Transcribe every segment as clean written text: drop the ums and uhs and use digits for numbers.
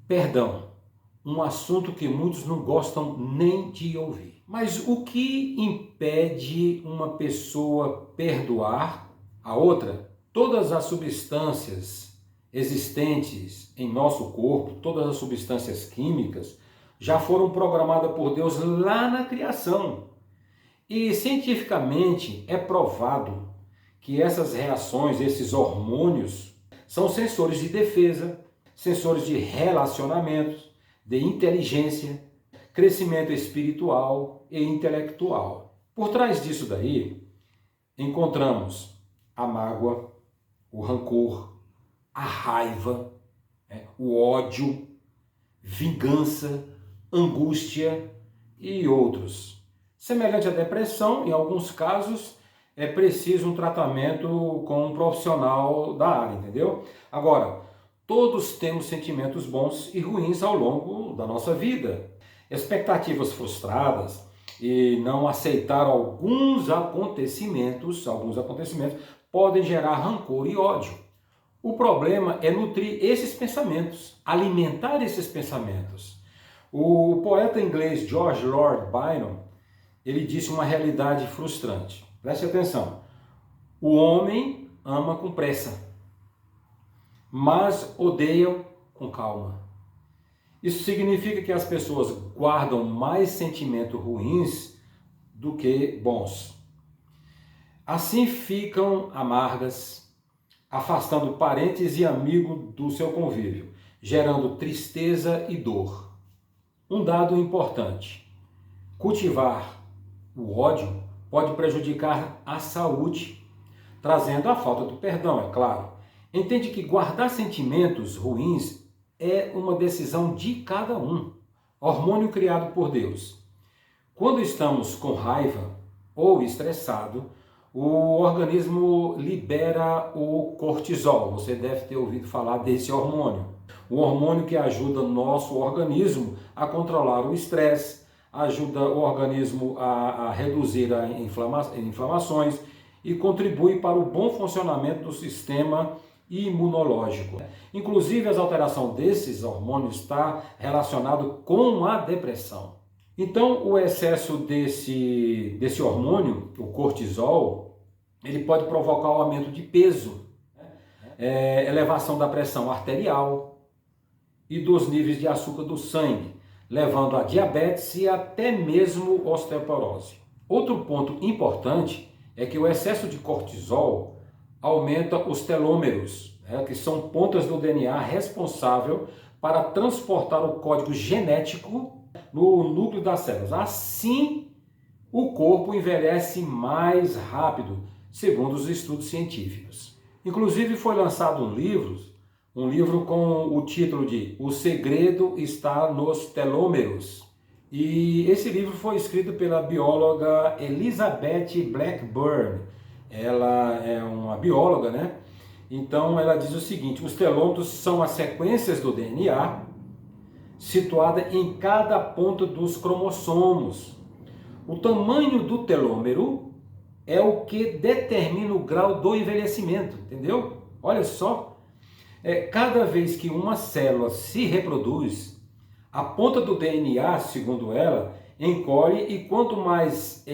Perdão, um assunto que muitos não gostam nem de ouvir. Mas o que impede uma pessoa perdoar a outra? Todas as substâncias existentes em nosso corpo, todas as substâncias químicas, já foram programadas por Deus lá na criação. E cientificamente é provado que essas reações, esses hormônios, são sensores de defesa, sensores de relacionamentos, de inteligência, crescimento espiritual e intelectual. Por trás disso daí, encontramos a mágoa, o rancor, a raiva, o ódio, vingança, angústia e outros. Semelhante à depressão, em alguns casos, é preciso um tratamento com um profissional da área, entendeu? Agora, todos temos sentimentos bons e ruins ao longo da nossa vida. Expectativas frustradas e não aceitar alguns acontecimentos podem gerar rancor e ódio. O problema é nutrir esses pensamentos, alimentar esses pensamentos. O poeta inglês George Lord Byron, ele disse uma realidade frustrante. Preste atenção. O homem ama com pressa, mas odeia com calma. Isso significa que as pessoas guardam mais sentimentos ruins do que bons. Assim ficam amargas, afastando parentes e amigos do seu convívio, gerando tristeza e dor. Um dado importante: cultivar o ódio pode prejudicar a saúde, trazendo a falta do perdão, é claro. Entende que guardar sentimentos ruins é uma decisão de cada um, hormônio criado por Deus. Quando estamos com raiva ou estressado, o organismo libera o cortisol. Você deve ter ouvido falar desse hormônio. O hormônio que ajuda o nosso organismo a controlar o estresse, ajuda o organismo a reduzir as inflamações e contribui para o bom funcionamento do sistema imunológico. Inclusive, as alterações desses hormônios está relacionado com a depressão. Então, o excesso desse hormônio, o cortisol, ele pode provocar o aumento de peso, elevação da pressão arterial e dos níveis de açúcar do sangue, levando a diabetes e até mesmo osteoporose. Outro ponto importante é que o excesso de cortisol aumenta os telômeros, que são pontas do DNA responsável para transportar o código genético no núcleo das células. Assim, o corpo envelhece mais rápido, segundo os estudos científicos. Inclusive, foi lançado um livro com o título de O Segredo Está nos Telômeros. E esse livro foi escrito pela bióloga Elizabeth Blackburn. Ela é uma bióloga, né? Então ela diz o seguinte: os telômeros são as sequências do DNA situada em cada ponta dos cromossomos. O tamanho do telômero é o que determina o grau do envelhecimento, entendeu? Olha só, cada vez que uma célula se reproduz, a ponta do DNA, segundo ela, encolhe, e quanto mais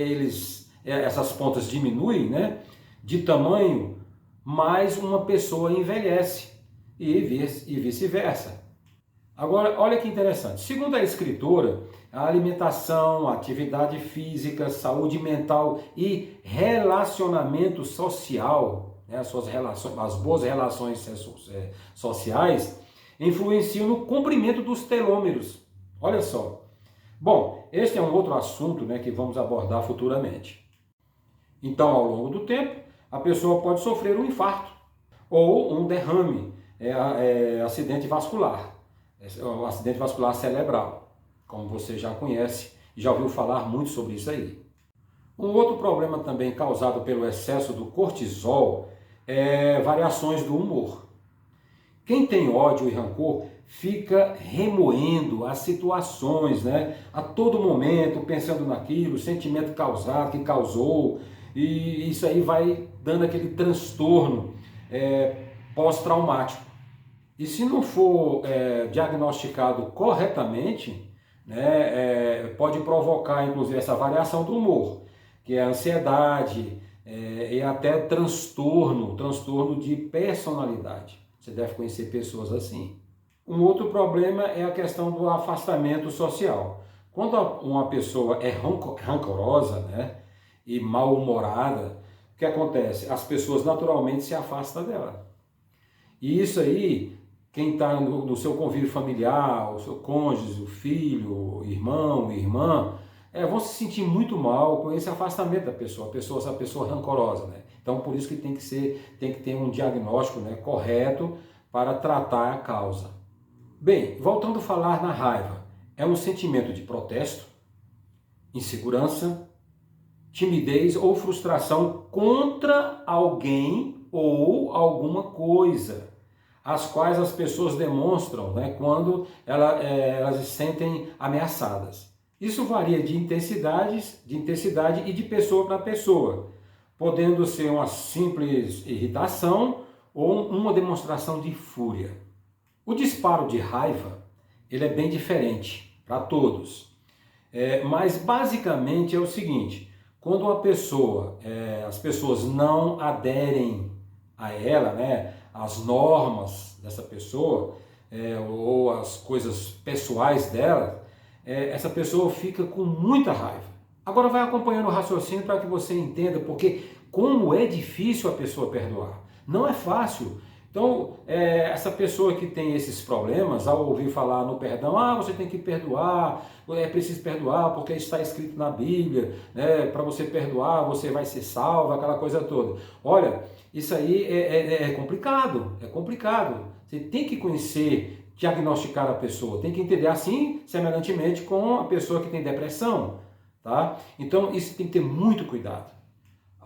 essas pontas diminuem, né, de tamanho, mais uma pessoa envelhece e vice-versa. Agora, olha que interessante. Segundo a escritora, a alimentação, a atividade física, saúde mental e relacionamento social, né, as boas relações sociais, influenciam no comprimento dos telômeros. Olha só. Bom, este é um outro assunto, né, que vamos abordar futuramente. Então, ao longo do tempo, a pessoa pode sofrer um infarto ou um derrame, acidente vascular. O acidente vascular cerebral, como você já conhece e já ouviu falar muito sobre isso aí. Um outro problema também causado pelo excesso do cortisol é variações do humor. Quem tem ódio e rancor fica remoendo as situações, né? A todo momento, pensando naquilo, o sentimento que causou, e isso aí vai dando aquele transtorno pós-traumático. E se não for diagnosticado corretamente, né, pode provocar inclusive essa variação do humor, que é a ansiedade e até transtorno de personalidade. Você deve conhecer pessoas assim. Um outro problema é a questão do afastamento social. Quando uma pessoa é rancorosa, né, e mal-humorada, o que acontece? As pessoas naturalmente se afastam dela. E isso aí, quem está no seu convívio familiar, o seu cônjuge, o filho, o irmão, irmã, vão se sentir muito mal com esse afastamento da pessoa, essa pessoa rancorosa, né? Então, por isso que tem que ter um diagnóstico, né, correto para tratar a causa. Bem, voltando a falar na raiva, é um sentimento de protesto, insegurança, timidez ou frustração contra alguém ou alguma coisa, as quais as pessoas demonstram, né, quando elas se sentem ameaçadas. Isso varia de intensidade e de pessoa para pessoa, podendo ser uma simples irritação ou uma demonstração de fúria. O disparo de raiva, ele é bem diferente para todos, mas basicamente é o seguinte: quando uma pessoa, as pessoas não aderem a ela, né, as normas dessa pessoa, ou as coisas pessoais dela, essa pessoa fica com muita raiva. Agora vai acompanhando o raciocínio para que você entenda, porque como é difícil a pessoa perdoar. Não é fácil. Então, essa pessoa que tem esses problemas, ao ouvir falar no perdão, você tem que perdoar, é preciso perdoar porque está escrito na Bíblia, né, para você perdoar, você vai ser salvo, aquela coisa toda. Olha, isso aí é complicado, é complicado. Você tem que conhecer, diagnosticar a pessoa, tem que entender assim, semelhantemente com a pessoa que tem depressão, tá? Então, isso tem que ter muito cuidado.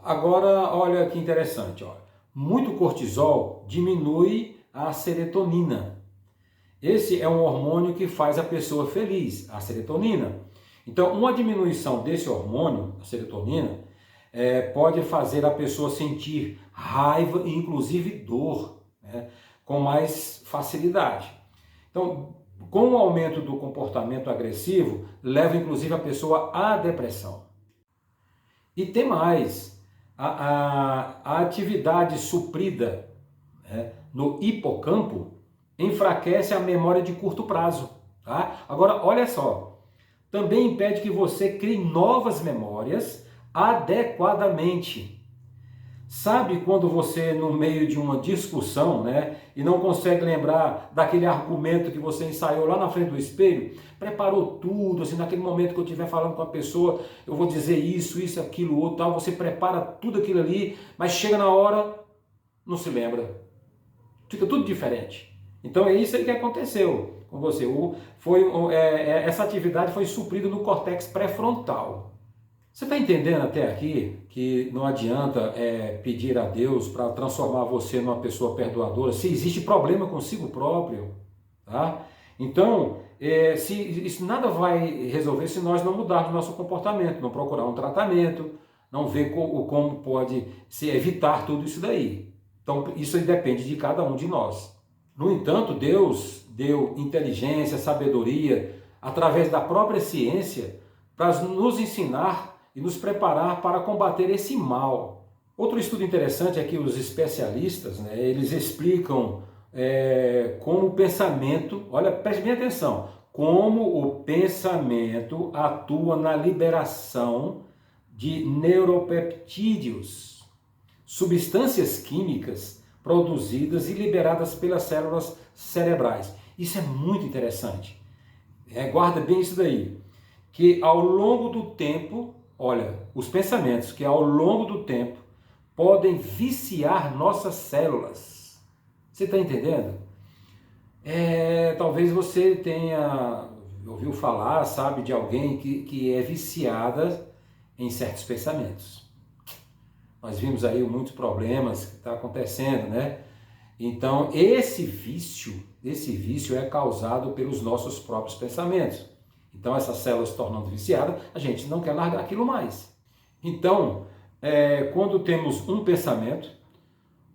Agora, olha que interessante, olha. Muito cortisol diminui a serotonina. Esse é um hormônio que faz a pessoa feliz, a serotonina. Então, uma diminuição desse hormônio, a serotonina, pode fazer a pessoa sentir raiva e inclusive dor, né, com mais facilidade. Então, com o aumento do comportamento agressivo, leva inclusive a pessoa à depressão. E tem mais. A atividade suprida, né, no hipocampo enfraquece a memória de curto prazo. Tá? Agora, olha só, também impede que você crie novas memórias adequadamente. Sabe quando você, no meio de uma discussão, né, e não consegue lembrar daquele argumento que você ensaiou lá na frente do espelho? Preparou tudo, assim, naquele momento que eu estiver falando com a pessoa, eu vou dizer isso, aquilo, outro, tal. Você prepara tudo aquilo ali, mas chega na hora, não se lembra. Fica tudo diferente. Então é isso aí que aconteceu com você. Essa atividade foi suprida no córtex pré-frontal. Você está entendendo até aqui que não adianta pedir a Deus para transformar você numa pessoa perdoadora se existe problema consigo próprio, tá? Então, isso nada vai resolver se nós não mudarmos nosso comportamento, não procurar um tratamento, não ver como pode se evitar tudo isso daí. Então, isso aí depende de cada um de nós. No entanto, Deus deu inteligência, sabedoria, através da própria ciência, para nos ensinar e nos preparar para combater esse mal. Outro estudo interessante é que os especialistas, né, eles explicam como o pensamento, olha, preste bem atenção, como o pensamento atua na liberação de neuropeptídeos, substâncias químicas produzidas e liberadas pelas células cerebrais. Isso é muito interessante. Guarda bem isso daí, que ao longo do tempo, olha, os pensamentos que ao longo do tempo podem viciar nossas células. Você está entendendo? Talvez você ouviu falar, sabe, de alguém que é viciada em certos pensamentos. Nós vimos aí muitos problemas que estão acontecendo, né? Então, esse vício é causado pelos nossos próprios pensamentos. Então, essas células se tornando viciadas, a gente não quer largar aquilo mais. Então, quando temos um pensamento,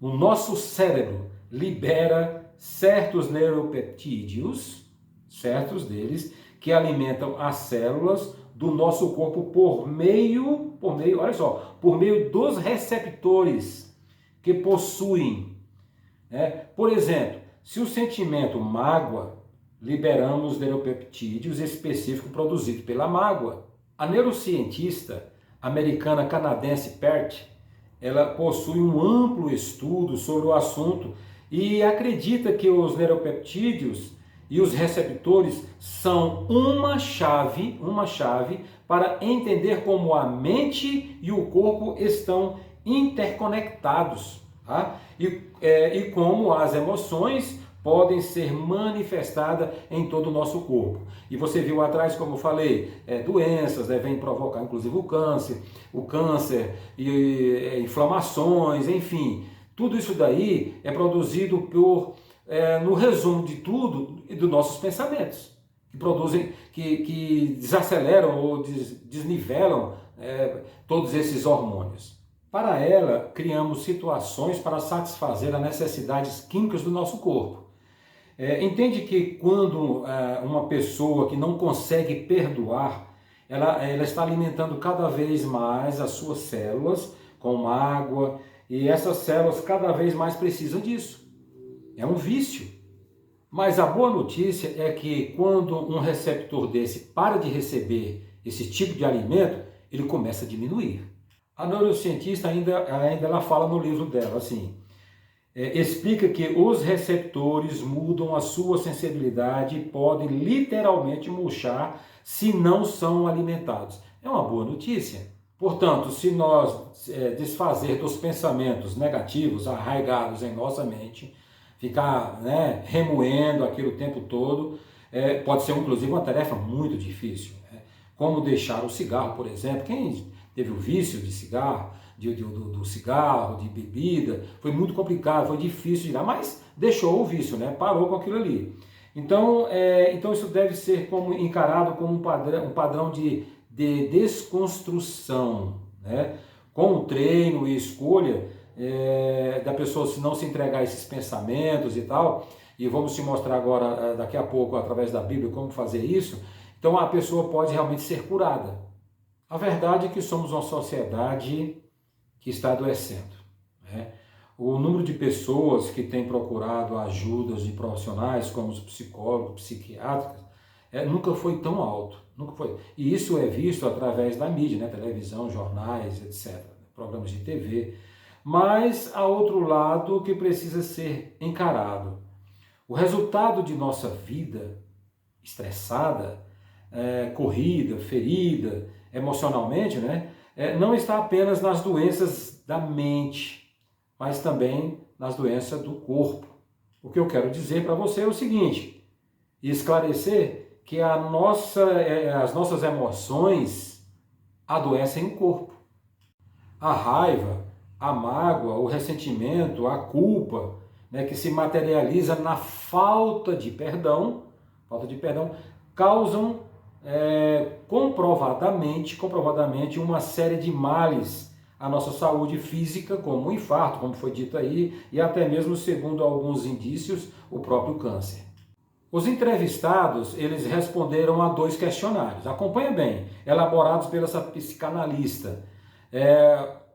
o nosso cérebro libera certos neuropeptídeos, certos deles, que alimentam as células do nosso corpo olha só, por meio dos receptores que possuem. Por exemplo, se o sentimento mágoa, liberamos neuropeptídeos específicos produzidos pela mágoa. A neurocientista americana canadense Pert, ela possui um amplo estudo sobre o assunto e acredita que os neuropeptídeos e os receptores são uma chave para entender como a mente e o corpo estão interconectados, tá? E como as emoções podem ser manifestadas em todo o nosso corpo. E você viu atrás, como eu falei, doenças, vêm provocar inclusive o câncer e inflamações, enfim. Tudo isso daí é produzido no resumo de tudo, dos nossos pensamentos, que produzem, que desaceleram ou desnivelam todos esses hormônios. Para ela, criamos situações para satisfazer as necessidades químicas do nosso corpo. Entende que quando uma pessoa que não consegue perdoar, ela está alimentando cada vez mais as suas células com mágoa, e essas células cada vez mais precisam disso. É um vício. Mas a boa notícia é que quando um receptor desse para de receber esse tipo de alimento, ele começa a diminuir. A neurocientista ainda ela fala no livro dela assim, explica que os receptores mudam a sua sensibilidade e podem literalmente murchar se não são alimentados. É uma boa notícia. Portanto, se nós desfazer dos pensamentos negativos arraigados em nossa mente, ficar remoendo aquilo o tempo todo, pode ser inclusive uma tarefa muito difícil. Como deixar o cigarro, por exemplo. Quem teve o vício de cigarro, do cigarro, de bebida, foi muito complicado, foi difícil de tirar, mas deixou o vício, parou com aquilo ali. Então isso deve ser encarado como um padrão de desconstrução, com o treino e escolha da pessoa se não se entregar a esses pensamentos e tal, e vamos te mostrar agora, daqui a pouco, através da Bíblia, como fazer isso. Então a pessoa pode realmente ser curada. A verdade é que somos uma sociedade que está adoecendo. O número de pessoas que têm procurado ajudas de profissionais, como os psicólogos, psiquiatras, nunca foi tão alto. Nunca foi. E isso é visto através da mídia, televisão, jornais, etc., programas de TV. Mas há outro lado que precisa ser encarado. O resultado de nossa vida estressada, corrida, ferida, emocionalmente, não está apenas nas doenças da mente, mas também nas doenças do corpo. O que eu quero dizer para você é o seguinte, esclarecer que as nossas emoções adoecem o corpo. A raiva, a mágoa, o ressentimento, a culpa, que se materializa na falta de perdão, causam comprovadamente uma série de males à nossa saúde física, como o infarto, como foi dito aí, e até mesmo, segundo alguns indícios, o próprio câncer. Os entrevistados, eles responderam a 2 questionários, acompanha bem, elaborados pela essa psicanalista.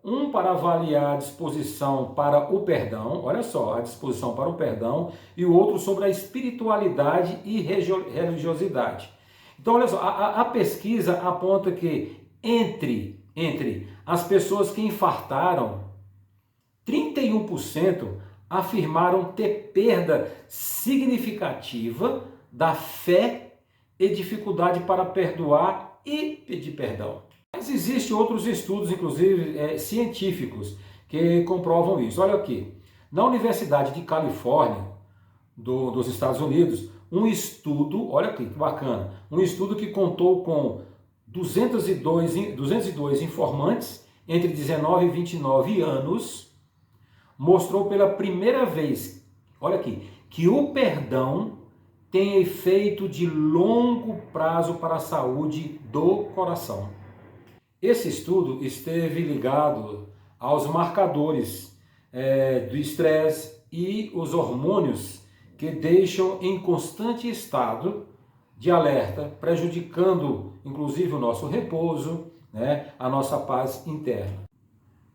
Um para avaliar a disposição para o perdão, olha só, a disposição para o perdão, e o outro sobre a espiritualidade e religiosidade. Então, olha só, a pesquisa aponta que entre as pessoas que infartaram, 31% afirmaram ter perda significativa da fé e dificuldade para perdoar e pedir perdão. Mas existem outros estudos, inclusive científicos, que comprovam isso. Olha aqui, na Universidade de Califórnia, dos Estados Unidos, um estudo, olha aqui que bacana, um estudo que contou com 202 informantes entre 19 e 29 anos, mostrou pela primeira vez, olha aqui, que o perdão tem efeito de longo prazo para a saúde do coração. Esse estudo esteve ligado aos marcadores do estresse e os hormônios que deixam em constante estado de alerta, prejudicando inclusive o nosso repouso, né, a nossa paz interna.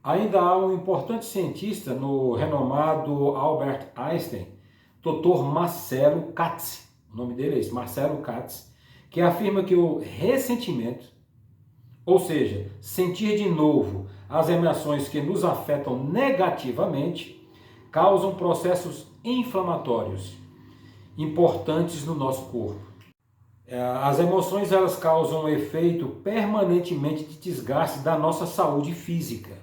Ainda há um importante cientista no renomado Albert Einstein, Dr. Marcelo Katz, o nome dele é esse, Marcelo Katz, que afirma que o ressentimento, ou seja, sentir de novo as emoções que nos afetam negativamente, causam processos inflamatórios importantes no nosso corpo. As emoções elas causam um efeito permanentemente de desgaste da nossa saúde física.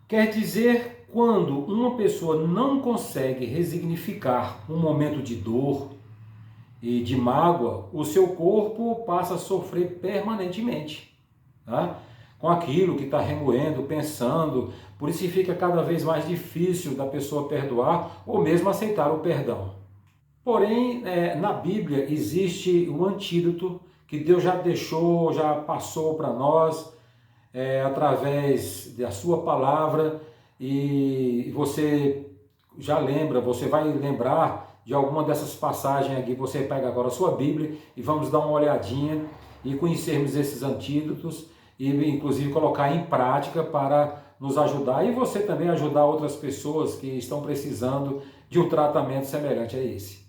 Quer dizer, quando uma pessoa não consegue resignificar um momento de dor e de mágoa, o seu corpo passa a sofrer permanentemente, tá? Com aquilo que está remoendo, pensando. Por isso fica cada vez mais difícil da pessoa perdoar ou mesmo aceitar o perdão. Porém, na Bíblia existe um antídoto que Deus já deixou, já passou para nós, através da sua palavra, e você já lembra, você vai lembrar de alguma dessas passagens aqui. Você pega agora a sua Bíblia e vamos dar uma olhadinha e conhecermos esses antídotos e inclusive colocar em prática para nos ajudar e você também ajudar outras pessoas que estão precisando de um tratamento semelhante a esse.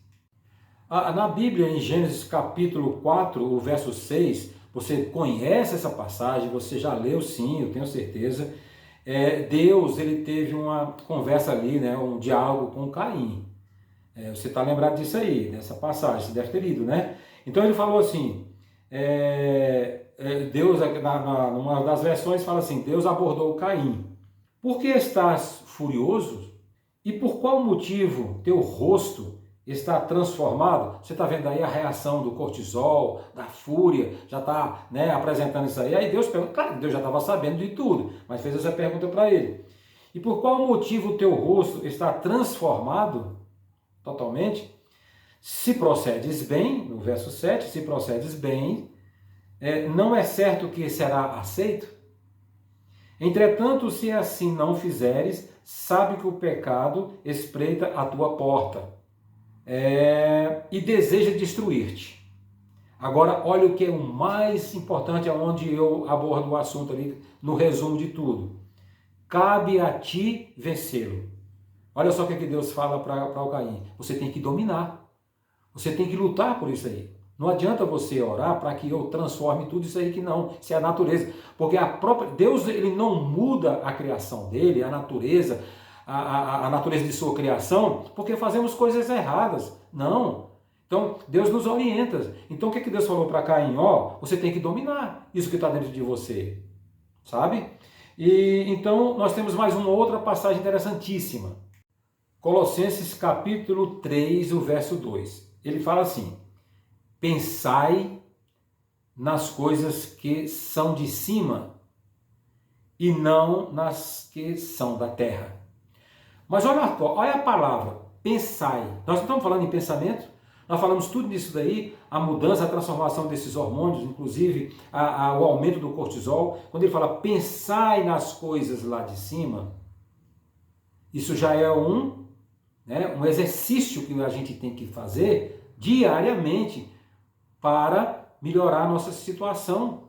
Na Bíblia, em Gênesis capítulo 4, o verso 6, você conhece essa passagem, você já leu sim, eu tenho certeza. Deus ele teve uma conversa ali, né, um diálogo com Caim. Você está lembrado disso aí, dessa passagem, você deve ter lido, né? Então ele falou assim, Deus, numa das versões fala assim, Deus abordou Caim. Por que estás furioso? E por qual motivo teu rosto está transformado? Você está vendo aí a reação do cortisol, da fúria, já está, né, apresentando isso aí. Aí Deus pergunta, claro, Deus já estava sabendo de tudo, mas fez essa pergunta para ele. E por qual motivo o teu rosto está transformado totalmente? Se procedes bem, no verso 7, se procedes bem, não é certo que será aceito? Entretanto, se assim não fizeres, sabe que o pecado espreita a tua porta e deseja destruir-te. Agora, olha o que é o mais importante, aonde eu abordo o assunto ali, no resumo de tudo. Cabe a ti vencê-lo. Olha só o que Deus fala para o Caim. Você tem que dominar. Você tem que lutar por isso aí. Não adianta você orar para que eu transforme tudo isso aí, que não. Isso é a natureza. Porque Deus ele não muda a criação dele, a natureza, a natureza de sua criação, porque fazemos coisas erradas. Não. Então, Deus nos orienta. Então, o que Deus falou para Caim? Você tem que dominar isso que está dentro de você. Sabe? E então, nós temos mais uma outra passagem interessantíssima. Colossenses capítulo 3, o verso 2. Ele fala assim, pensai nas coisas que são de cima e não nas que são da terra. Mas olha a palavra, pensai. Nós não estamos falando em pensamento, nós falamos tudo disso daí, a mudança, a transformação desses hormônios, inclusive o aumento do cortisol. Quando ele fala pensai nas coisas lá de cima, isso já é um exercício que a gente tem que fazer diariamente para melhorar a nossa situação,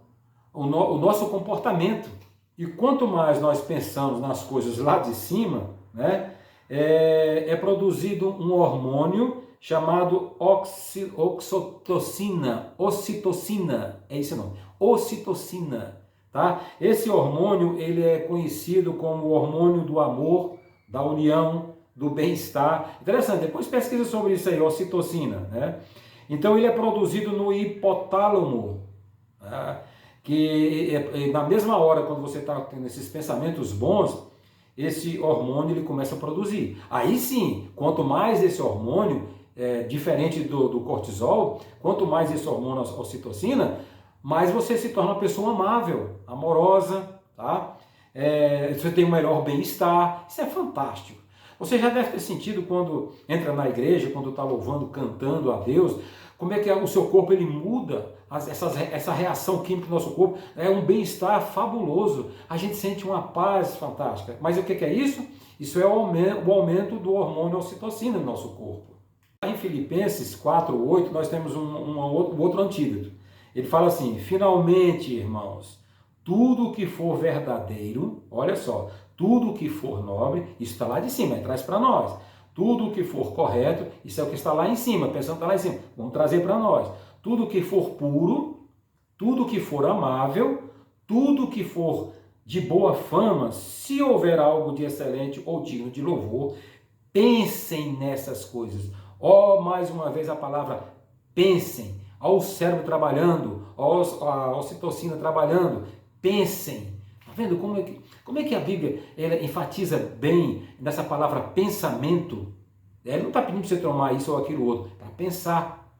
o nosso comportamento. E quanto mais nós pensamos nas coisas lá de cima, né, é produzido um hormônio chamado ocitocina, é esse o nome, ocitocina, tá? Esse hormônio ele é conhecido como o hormônio do amor, da união, do bem-estar. Interessante, depois pesquisa sobre isso aí, ocitocina, né? Então ele é produzido no hipotálamo, né? Que na mesma hora, quando você está tendo esses pensamentos bons, esse hormônio ele começa a produzir. Aí sim, quanto mais esse hormônio, diferente do cortisol, quanto mais esse hormônio, ocitocina, mais você se torna uma pessoa amável, amorosa, tá? Você tem um melhor bem-estar. Isso é fantástico. Você já deve ter sentido quando entra na igreja, quando está louvando, cantando a Deus, como é que o seu corpo ele muda, essa reação química do nosso corpo, é um bem-estar fabuloso, a gente sente uma paz fantástica. Mas o que é isso? Isso é o aumento do hormônio ocitocina no nosso corpo. Em Filipenses 4:8 nós temos um outro antídoto. Ele fala assim: finalmente, irmãos, tudo que for verdadeiro, olha só, tudo que for nobre, isso está lá de cima, traz para nós. Tudo que for correto, isso é o que está lá em cima, pensando que está lá em cima, vamos trazer para nós. Tudo que for puro, tudo que for amável, tudo que for de boa fama, se houver algo de excelente ou digno de louvor, pensem nessas coisas. Mais uma vez a palavra pensem. Ó o cérebro trabalhando, ó a ocitocina trabalhando. Pensem. Está vendo como é que a Bíblia ela enfatiza bem nessa palavra pensamento? Ele não está pedindo para você tomar isso ou aquilo outro, para pensar.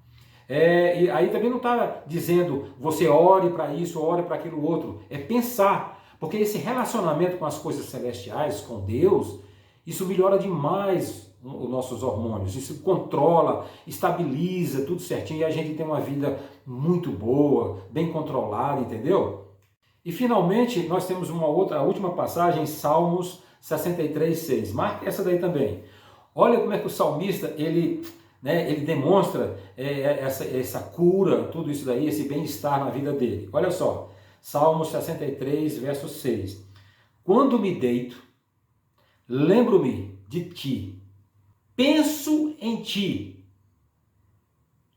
E aí também não está dizendo você ore para isso, ore para aquilo outro. É pensar. Porque esse relacionamento com as coisas celestiais, com Deus, isso melhora demais os nossos hormônios. Isso controla, estabiliza tudo certinho e a gente tem uma vida muito boa, bem controlada, entendeu? E finalmente nós temos a última passagem, Salmos 63:6. Marque essa daí também. Olha como é que o salmista, ele demonstra essa cura, tudo isso daí, esse bem-estar na vida dele. Olha só, Salmos 63, verso 6. Quando me deito, lembro-me de ti, penso em ti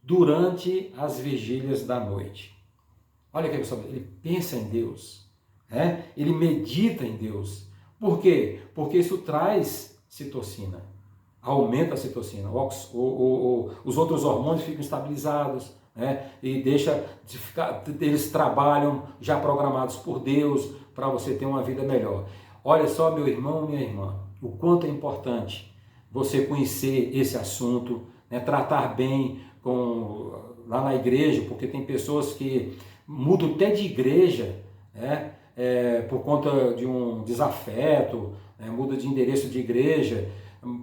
durante as vigílias da noite. Olha que pessoal, ele pensa em Deus, né? Ele medita em Deus. Por quê? Porque isso traz citocina, aumenta a citocina, os outros hormônios ficam estabilizados, né? E deixa de ficar, eles trabalham já programados por Deus para você ter uma vida melhor. Olha só, meu irmão, minha irmã, o quanto é importante você conhecer esse assunto, né? Tratar bem lá na igreja, porque tem pessoas que mudam até de igreja, né? Por conta de um desafeto, né? Muda de endereço de igreja,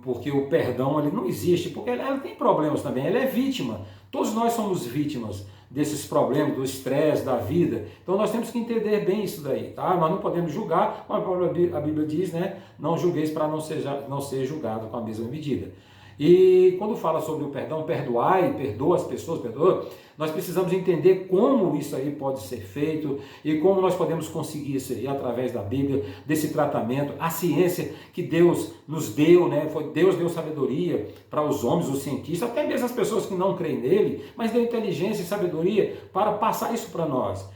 porque o perdão ele não existe, porque ela tem problemas também, ela é vítima. Todos nós somos vítimas desses problemas, do estresse, da vida. Então nós temos que entender bem isso daí, tá? Nós não podemos julgar, como a Bíblia diz, né? Não julgueis para não ser julgado com a mesma medida. E quando fala sobre o perdão, perdoai, perdoa as pessoas, perdoa, nós precisamos entender como isso aí pode ser feito e como nós podemos conseguir isso aí através da Bíblia, desse tratamento, a ciência que Deus nos deu, né? Deus deu sabedoria para os homens, os cientistas, até mesmo as pessoas que não creem nele, mas deu inteligência e sabedoria para passar isso para nós.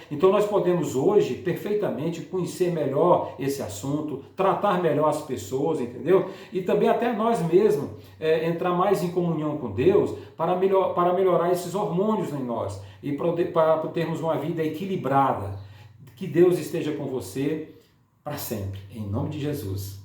Então nós podemos hoje perfeitamente conhecer melhor esse assunto, tratar melhor as pessoas, entendeu? E também até nós mesmos entrar mais em comunhão com Deus para melhorar esses hormônios em nós e para termos uma vida equilibrada. Que Deus esteja com você para sempre, em nome de Jesus.